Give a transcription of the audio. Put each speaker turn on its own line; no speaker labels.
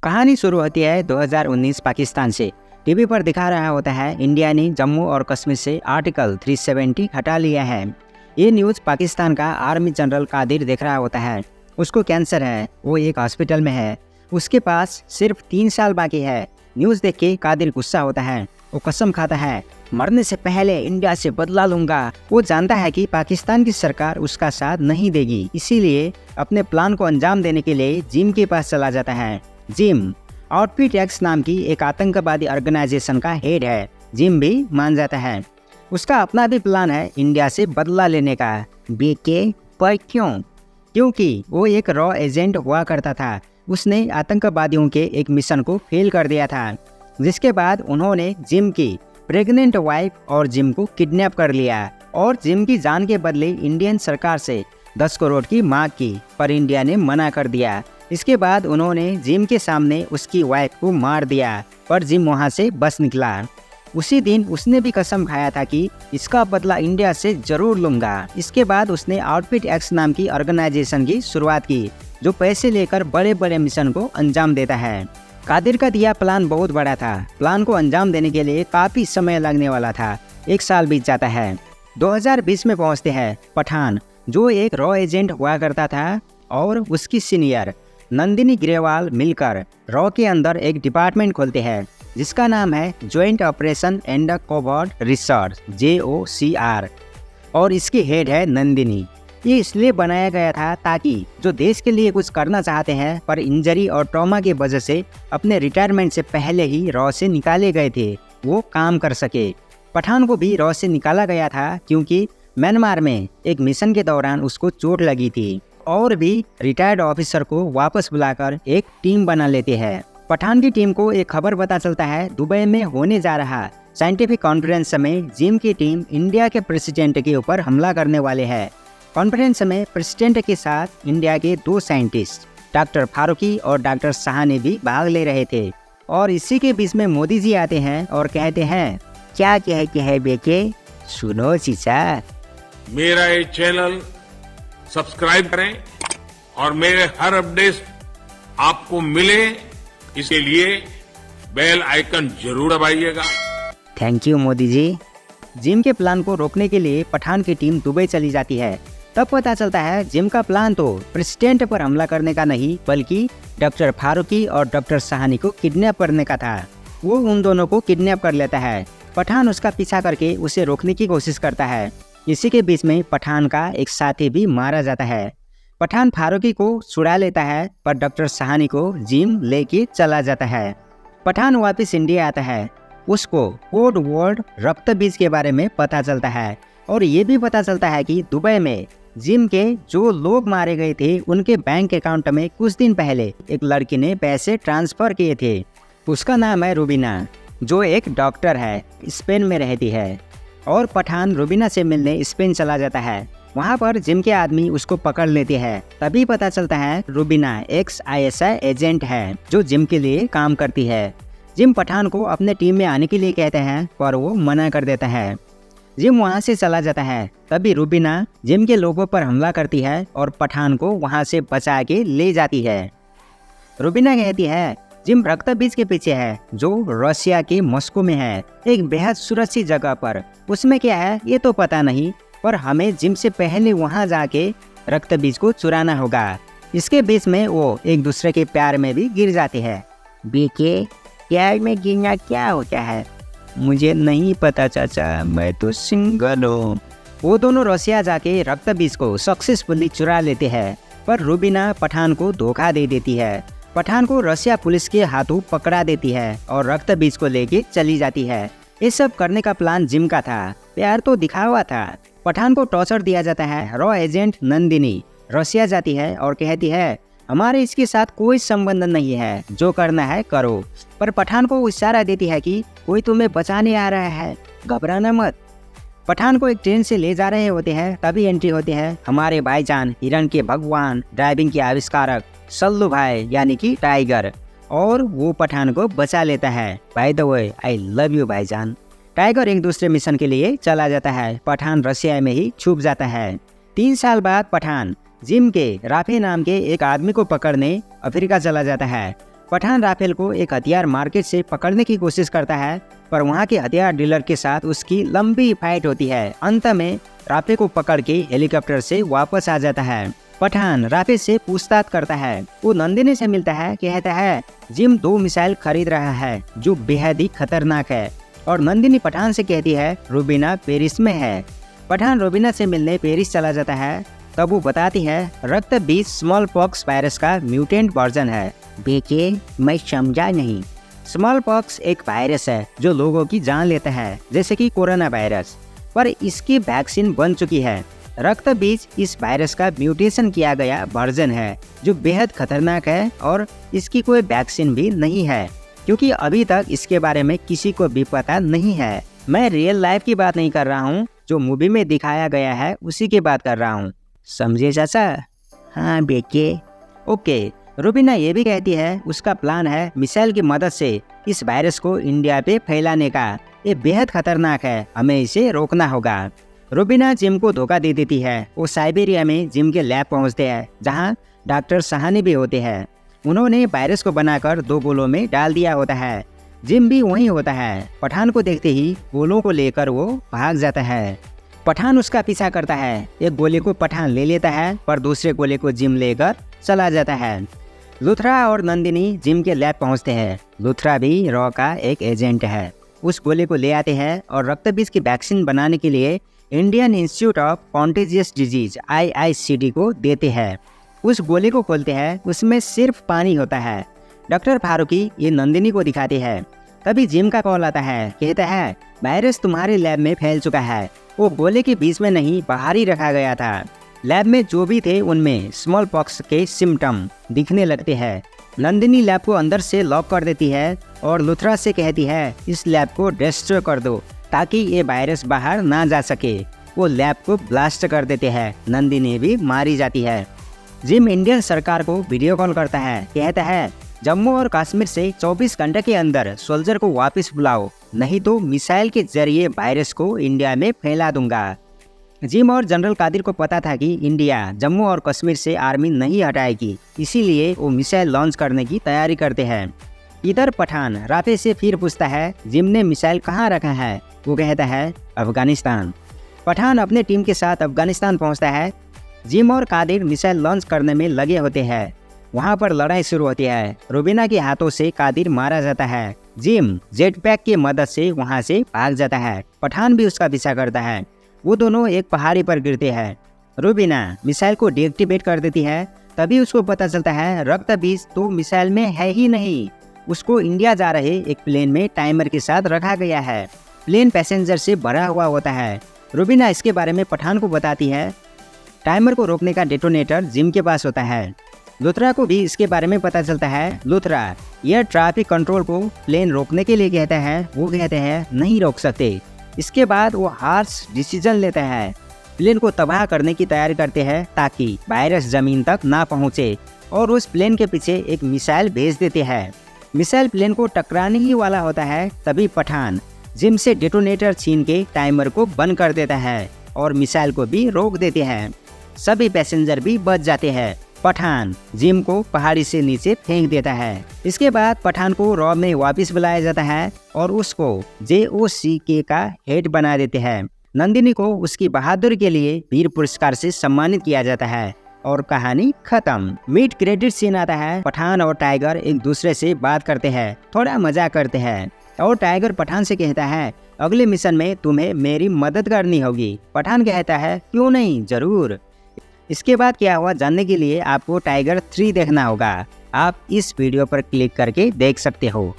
कहानी शुरू होती है 2019 पाकिस्तान से। टीवी पर दिखा रहा होता है इंडिया ने जम्मू और कश्मीर से आर्टिकल 370 हटा लिया है। ये न्यूज़ पाकिस्तान का आर्मी जनरल कादिर देख रहा होता है। उसको कैंसर है, वो एक हॉस्पिटल में है, उसके पास सिर्फ 3 साल बाकी है। न्यूज़ देख के कादिर गुस्सा होता है। वो कसम खाता है, मरने से पहले इंडिया से बदला लूंगा। वो जानता है कि पाकिस्तान की सरकार उसका साथ नहीं देगी, इसीलिए अपने प्लान को अंजाम देने के लिए जिम के पास चला जाता है। जिम आउटफिट एक्स नाम की एक आतंकवादी ऑर्गेनाइजेशन का हेड है। जिम भी मान जाता है। उसका अपना भी प्लान है इंडिया से बदला लेने का। बीके पर क्यों? क्योंकि वो एक रॉ एजेंट हुआ करता था। उसने आतंकवादियों के एक मिशन को फेल कर दिया था, जिसके बाद उन्होंने जिम की प्रेग्नेंट वाइफ और जिम को किडनैप कर लिया और जिम की जान के बदले इंडियन सरकार से 10 करोड़ की मांग की, पर इंडिया ने मना कर दिया। इसके बाद उन्होंने जिम के सामने उसकी वाइफ को मार दिया, पर जिम वहां से बच निकला। उसी दिन उसने भी कसम खाया था कि इसका बदला इंडिया से जरूर लूंगा। इसके बाद उसने आउटफिट एक्स नाम की ऑर्गेनाइजेशन की शुरुआत की, जो पैसे लेकर बड़े बड़े मिशन को अंजाम देता है। कादिर का दिया प्लान बहुत बड़ा था। प्लान को अंजाम देने के लिए काफ़ी समय लगने वाला था। 1 साल बीत जाता है। 2020 में पहुंचते हैं पठान, जो एक रॉ एजेंट हुआ करता था, और उसकी सीनियर नंदिनी ग्रेवाल मिलकर रॉ के अंदर एक डिपार्टमेंट खोलते हैं, जिसका नाम है joint operation and covert research JOCR, और इसकी हेड है नंदिनी। ये इसलिए बनाया गया था ताकि जो देश के लिए कुछ करना चाहते हैं पर इंजरी और ट्रॉमा की वजह से अपने रिटायरमेंट से पहले ही रॉ से निकाले गए थे, वो काम कर सके। पठान को भी रॉ से निकाला गया था क्योंकि म्यांमार में एक मिशन के दौरान उसको चोट लगी थी, और भी रिटायर्ड ऑफिसर को वापस बुलाकर एक टीम बना लेते हैं। पठान की टीम को एक खबर पता चलता है दुबई में होने जा रहा साइंटिफिक कॉन्फ्रेंस में जिम की टीम इंडिया के प्रेसिडेंट के ऊपर हमला करने वाले हैं। कॉन्फ्रेंस में प्रेसिडेंट के साथ इंडिया के 2 साइंटिस्ट डॉक्टर फारूकी और डॉक्टर सहानी भी भाग ले रहे थे, और इसी के बीच में मोदी जी आते हैं और कहते हैं, क्या कहते हैं बेटे, सुनो चीचा।
मेरा ये चैनल सब्सक्राइब करें और मेरे हर अपडेट आपको मिले, इसके लिए बेल आइकन जरूर दबाइएगा।
Thank you Modi ji. Gym के प्लान को रोकने के लिए पठान की टीम दुबई चली जाती है। तब पता चलता है जिम का प्लान तो प्रेसिडेंट पर हमला करने का नहीं, बल्कि डॉक्टर फारूकी और डॉक्टर सहानी को किडनैप करने का था। वो उन दोनों को किडनैप कर लेता है। पठान उसका पीछा करके उसे रोकने की कोशिश करता है। इसी के बीच में पठान का एक साथी भी मारा जाता है। पठान फारूकी को छुड़ा लेता है, पर डॉक्टर सहानी को जिम लेके चला जाता है। पठान वापस इंडिया आता है। उसको कोड वर्ड रक्त बीज के बारे में पता चलता है, और ये भी पता चलता है कि दुबई में जिम के जो लोग मारे गए थे उनके बैंक अकाउंट में कुछ दिन पहले एक लड़की ने पैसे ट्रांसफर किए थे। उसका नाम है रुबीना, जो एक डॉक्टर है, स्पेन में रहती है। और पठान रुबीना से मिलने स्पेन चला जाता है। वहाँ पर जिम के आदमी उसको पकड़ लेते हैं। तभी पता चलता है रुबीना ex-ISI एजेंट है, जो जिम के लिए काम करती है। जिम पठान को अपने टीम में आने के लिए कहते हैं, पर वो मना कर देता है। जिम वहाँ से चला जाता है। तभी रुबीना जिम के लोगों पर हमला करती है और पठान को वहाँ से बचा के ले जाती है। रुबीना कहती है, जिम रक्त बीज के पीछे है, जो रशिया के मॉस्को में है, एक बेहद सुरक्षित जगह पर। उसमें क्या है ये तो पता नहीं, पर हमें जिम से पहले वहाँ जाके रक्त बीज को चुराना होगा। इसके बीच में वो एक दूसरे के प्यार में भी गिर जाते हैं। बीके, प्यार में गिरना क्या होता है? मुझे नहीं पता चाचा, मैं तो सिंगल हूँ। वो दोनों रशिया जाके रक्त बीज को सक्सेसफुली चुरा लेते हैं, पर रुबीना पठान को धोखा दे देती है। पठान को रशिया पुलिस के हाथों पकड़ा देती है और रक्त बीज को लेके चली जाती है। ये सब करने का प्लान जिम का था, प्यार तो दिखावा था। पठान को टॉर्चर दिया जाता है। रॉ एजेंट नंदिनी रशिया जाती है और कहती है, हमारे इसके साथ कोई संबंध नहीं है, जो करना है करो। पर पठान को इशारा देती है कि कोई तुम्हें बचाने आ रहा है, घबराना मत। पठान को एक ट्रेन से ले जा रहे होते हैं, तभी एंट्री होती है हमारे भाईजान, हिरण के भगवान, ड्राइविंग के आविष्कारक सल्लू भाई यानी कि टाइगर, और वो पठान को बचा लेता है। By the way, I love you भाईजान। टाइगर एक दूसरे मिशन के लिए चला जाता है। पठान रशिया में ही छुप जाता है। 3 साल बाद पठान जिम के राफे नाम के एक आदमी को पकड़ने अफ्रीका चला जाता है। पठान राफेल को एक हथियार मार्केट से पकड़ने की कोशिश करता है, पर वहाँ के हथियार डीलर के साथ उसकी लंबी फाइट होती है। अंत में राफेल को पकड़ के हेलीकॉप्टर से वापस आ जाता है। पठान राफेल से पूछताछ करता है। वो नंदिनी से मिलता है, कहता है जिम 2 मिसाइल खरीद रहा है जो बेहद ही खतरनाक है। और नंदिनी पठान से कहती है रूबीना पेरिस में है। पठान रूबीना से मिलने पेरिस चला जाता है। तब वो बताती है रक्त बीज स्मॉल पॉक्स वायरस का म्यूटेंट वर्जन है। देखिए, मैं समझा नहीं। स्मॉल पॉक्स एक वायरस है जो लोगों की जान लेता है, जैसे कि कोरोना वायरस, पर इसकी वैक्सीन बन चुकी है। रक्त बीज इस वायरस का म्यूटेशन किया गया वर्जन है जो बेहद खतरनाक है और इसकी कोई वैक्सीन भी नहीं है, क्योंकि अभी तक इसके बारे में किसी को भी पता नहीं है। मैं रियल लाइफ की बात नहीं कर रहा हूँ, जो मूवी में दिखाया गया है उसी की बात कर रहा हूँ। समझे चाचा? हाँ बेटे। ओके। रूबीना ये भी कहती है उसका प्लान है मिसाइल की मदद से इस वायरस को इंडिया पे फैलाने का। ये बेहद खतरनाक है, हमें इसे रोकना होगा। रूबीना जिम को धोखा दे देती है। वो साइबेरिया में जिम के लैब पहुंचते हैं, जहां डॉक्टर सहानी भी होते हैं। उन्होंने वायरस को बनाकर 2 गोलों में डाल दिया होता है। जिम भी वहीं होता है। पठान को देखते ही गोलों को लेकर वो भाग जाता है। पठान उसका पीछा करता है। एक गोले को पठान ले लेता है, पर दूसरे गोले को जिम लेकर चला जाता है। लुथरा और नंदिनी जिम के लैब पहुंचते हैं। लुथरा भी रॉ का एक एजेंट है। उस गोले को ले आते हैं और रक्तबीज की वैक्सीन बनाने के लिए Indian institute of contagious disease IICD को देते हैं। उस गोले को खोलते हैं, उसमें सिर्फ पानी होता है। डॉक्टर फारूकी ये नंदिनी को दिखाते हैं। तभी जिम का कॉल आता है, कहता है वायरस तुम्हारे लैब में फैल चुका है। वो गोले के बीच में नहीं, बाहर ही रखा गया था। लैब में जो भी थे उनमें स्मॉल पॉक्स के सिम्टम दिखने लगते हैं। नंदिनी लैब को अंदर से लॉक कर देती है और लुथरा से कहती है इस लैब को डिस्ट्रॉय कर दो ताकि ये वायरस बाहर ना जा सके। वो लैब को ब्लास्ट कर देते हैं। नंदिनी भी मारी जाती है। जिम इंडियन सरकार को वीडियो कॉल करता है, कहता है जम्मू और कश्मीर से 24 घंटे के अंदर सोल्जर को वापस बुलाओ, नहीं तो मिसाइल के जरिए वायरस को इंडिया में फैला दूंगा। जिम और जनरल कादिर को पता था कि इंडिया जम्मू और कश्मीर से आर्मी नहीं हटाएगी, इसीलिए वो मिसाइल लॉन्च करने की तैयारी करते हैं। इधर पठान राफेल से फिर पूछता है जिम ने मिसाइल कहाँ रखा है। वो कहता है अफगानिस्तान। पठान अपने टीम के साथ अफगानिस्तान पहुंचता है। जिम और कादिर मिसाइल लॉन्च करने में लगे होते हैं। वहां पर लड़ाई शुरू होती है। रूबीना के हाथों से कादिर मारा जाता है। जिम जेट पैक की मदद से वहां से भाग जाता है। पठान भी उसका पीछा करता है। वो दोनों एक पहाड़ी पर गिरते हैं। रूबीना मिसाइल को डीएक्टिवेट कर देती है। तभी उसको पता चलता है रक्त बीज तो मिसाइल में है ही नहीं, उसको इंडिया जा रहे एक प्लेन में टाइमर के साथ रखा गया है। प्लेन पैसेंजर से भरा हुआ होता है। रूबीना इसके बारे में पठान को बताती है। टाइमर को रोकने का डेटोनेटर जिम के पास होता है। लुथरा को भी इसके बारे में पता चलता है। लुथरा एयर ट्रैफिक कंट्रोल को प्लेन रोकने के लिए कहता है। वो कहते हैं नहीं रोक सकते। इसके बाद वो हार्श डिसीजन लेता है। प्लेन को तबाह करने की तैयारी करते हैं ताकि वायरस जमीन तक ना पहुंचे, और उस प्लेन के पीछे एक मिसाइल भेज देते हैं। मिसाइल प्लेन को टकराने ही वाला होता है। तभी पठान जिम से डेटोनेटर छीन के टाइमर को बंद कर देता है और मिसाइल को भी रोक देते हैं। सभी पैसेंजर भी बच जाते हैं। पठान जिम को पहाड़ी से नीचे फेंक देता है। इसके बाद पठान को रॉ में वापस बुलाया जाता है और उसको JOCK का हेड बना देते हैं। नंदिनी को उसकी बहादुरी के लिए वीर पुरस्कार से सम्मानित किया जाता है और कहानी खत्म। मिड क्रेडिट सीन आता है। पठान और टाइगर एक दूसरे से बात करते हैं, थोड़ा मजाक करते हैं, और टाइगर पठान से कहता है अगले मिशन में तुम्हें मेरी मदद करनी होगी। पठान कहता है क्यों नहीं, जरूर। इसके बाद क्या हुआ जानने के लिए आपको टाइगर 3 देखना होगा। आप इस वीडियो पर क्लिक करके देख सकते हो।